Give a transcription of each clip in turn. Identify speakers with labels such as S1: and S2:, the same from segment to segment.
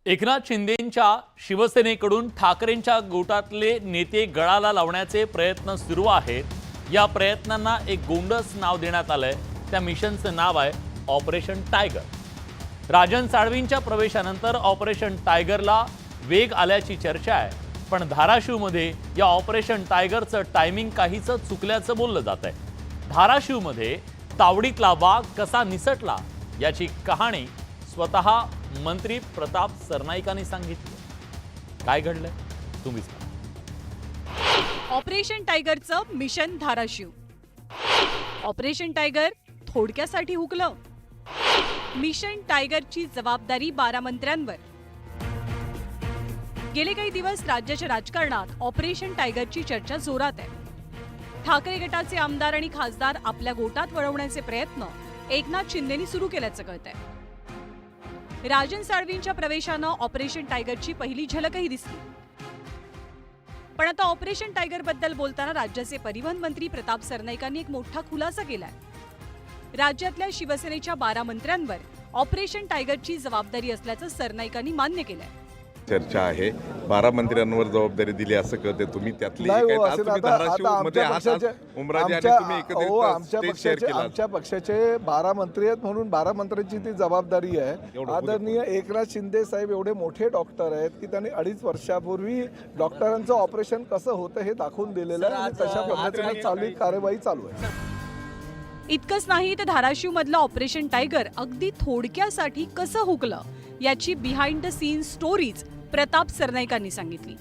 S1: एकनाथ शिंदेंच्या शिवसेनेकडून ठाकरेंच्या गोटातले नेते गळाला लावण्याचे प्रयत्न सुरू आहेत। या प्रयत्नांना एक गोंडस नाव देण्यात आलंय। त्या मिशनचं नाव आहे ऑपरेशन टायगर। राजन साळवींच्या प्रवेशानंतर ऑपरेशन टायगरला वेग आल्याची चर्चा आहे, पण धाराशिवमध्ये या ऑपरेशन टायगरचं टायमिंग काहीच चुकल्याचं बोललं जात आहे। धाराशिवमध्ये तावडीतला वाघ कसा निसटला याची कहाणी स्वतः मंत्री प्रताप सरनाईकांनी सांगितली। काय घडलंय तुम्ही सांगा।
S2: ऑपरेशन टायगरचं मिशन धाराशिव। ऑपरेशन टायगर थोडक्यासाठी हुकलं। मिशन टायगरची जबाबदारी 12 मंत्र्यांवर। गेले काही दिवस राज्याच्या राजकारणात ऑपरेशन टायगरची चर्चा जोरात आहे। ठाकरे गटाचे आमदार आणि खासदार आपल्या गोटात वळवण्याचे प्रयत्न एकनाथ शिंदेंनी सुरू केल्याचं कळतंय। राजन साळवींच्या प्रवेशानं ऑपरेशन टायगरची पहिली झलकही दिसली। पण आता ऑपरेशन टायगर बद्दल बोलताना राज्याचे परिवहन मंत्री प्रताप सरनाईकांनी एक मोठा खुलासा केलाय। राज्यातल्या शिवसेनेच्या 12 मंत्र्यांवर ऑपरेशन टायगरची जबाबदारी असल्याचं सरनाईकांनी मान्य केलंय।
S3: चर्चा आहे 12 मंत्र्यांवर जबाबदारी दिली असं कळते। तुम्ही त्यातली
S4: आमच्या पक्षाचे 12 मंत्री आहेत म्हणून 12 मंत्र्यांची ती जबाबदारी आहे। आदरणीय एकनाथ शिंदे साहेब एवढे मोठे डॉक्टर आहेत की त्यांनी 2.5 वर्षापूर्वी डॉक्टरांचं ऑपरेशन कसं होतं हे दाखवून दिलेलं आहे आणि तशा पद्धतीने चालू कार्यवाही चालू आहे।
S2: इतकंच नाही तर धाराशिव मधलं ऑपरेशन टायगर अगदी थोडक्यासाठी कसं हुकलं याची behind the scene stories Pratap सरनाईकांनी सांगितली।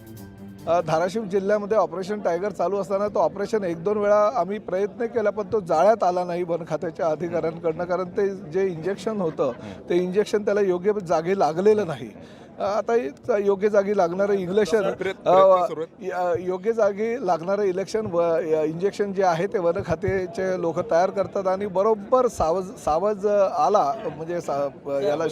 S4: धाराशिव जिल्ह्यामध्ये ऑपरेशन टायगर चालू असताना तो ऑपरेशन 1-2 वेळा आम्ही प्रयत्न केला, पण तो जाळ्यात आला नाही वन खात्याच्या अधिकाऱ्यांकडनं, कारण ते जे इंजेक्शन होतं ते इंजेक्शन त्याला योग्य जागी लागलेलं नाही। आता योग्य जागी लागणारं योग्य जागी लागणारं इंजेक्शन जे आहे ते वन खात्याचे लोक तयार करतात आणि बरोबर सावज आला म्हणजे याला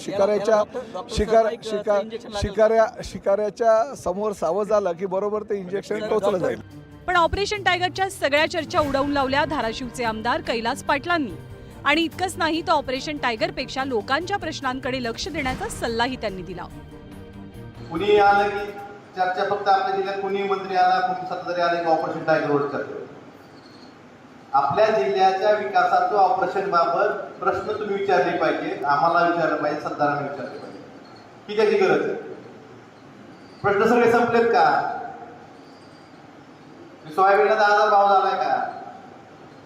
S4: शिकाऱ्याच्या समोर सावज आला की बरोबर ते इंजेक्शन टोचलं जाईल।
S2: पण ऑपरेशन टायगरच्या सगळ्या चर्चा उडवून लावल्या धाराशिवचे आमदार कैलास पाटलांनी। आणि इतकंच नाही तर ऑपरेशन टायगरपेक्षा लोकांच्या प्रश्नांकडे लक्ष देण्याचा सल्लाही त्यांनी दिला।
S5: कुणी आलं की चर्चा फक्त आपल्या जिल्ह्यात कुणी मंत्री आला कुणी सत्ताधारी आले की ऑपरेशन टायगरवर चर्चा। आपल्या जिल्ह्याच्या विकासाचं ऑपरेशन बाबत प्रश्न तुम्ही विचारले पाहिजे, आम्हाला विचारले पाहिजे, सत्ताधाऱ्यांना विचारले पाहिजे की त्याची गरज आहे। प्रश्न सगळे संपलेत का? सोयाबीनला 10,000 भाव झालाय का?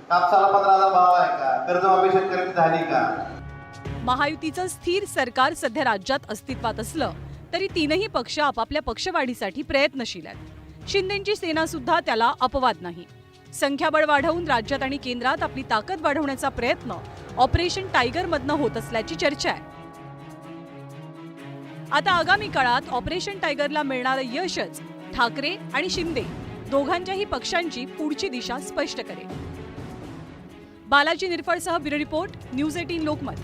S5: कापसाला 15,000 भाव आहे का? कर्जमाफी शेतकऱ्यांची झाली का?
S2: महायुतीचं स्थिर सरकार सध्या राज्यात अस्तित्वात असलं तरी तीनही पक्ष आपापल्या पक्षवाढीसाठी प्रयत्नशील आहेत। शिंदेंची सेना सुद्धा त्याला अपवाद नाही। संख्याबळ वाढवून राज्यात आणि केंद्रात आपली ताकद वाढवण्याचा प्रयत्न ऑपरेशन टायगर मधनं होत असल्याची चर्चा आहे। आता आगामी काळात ऑपरेशन टायगरला मिळणारं यशच ठाकरे आणि शिंदे दोघांच्याही पक्षांची पुढची दिशा स्पष्ट करेल। बालाजी निरफळसह ब्युरो रिपोर्ट, न्यूज 18 लोकमत।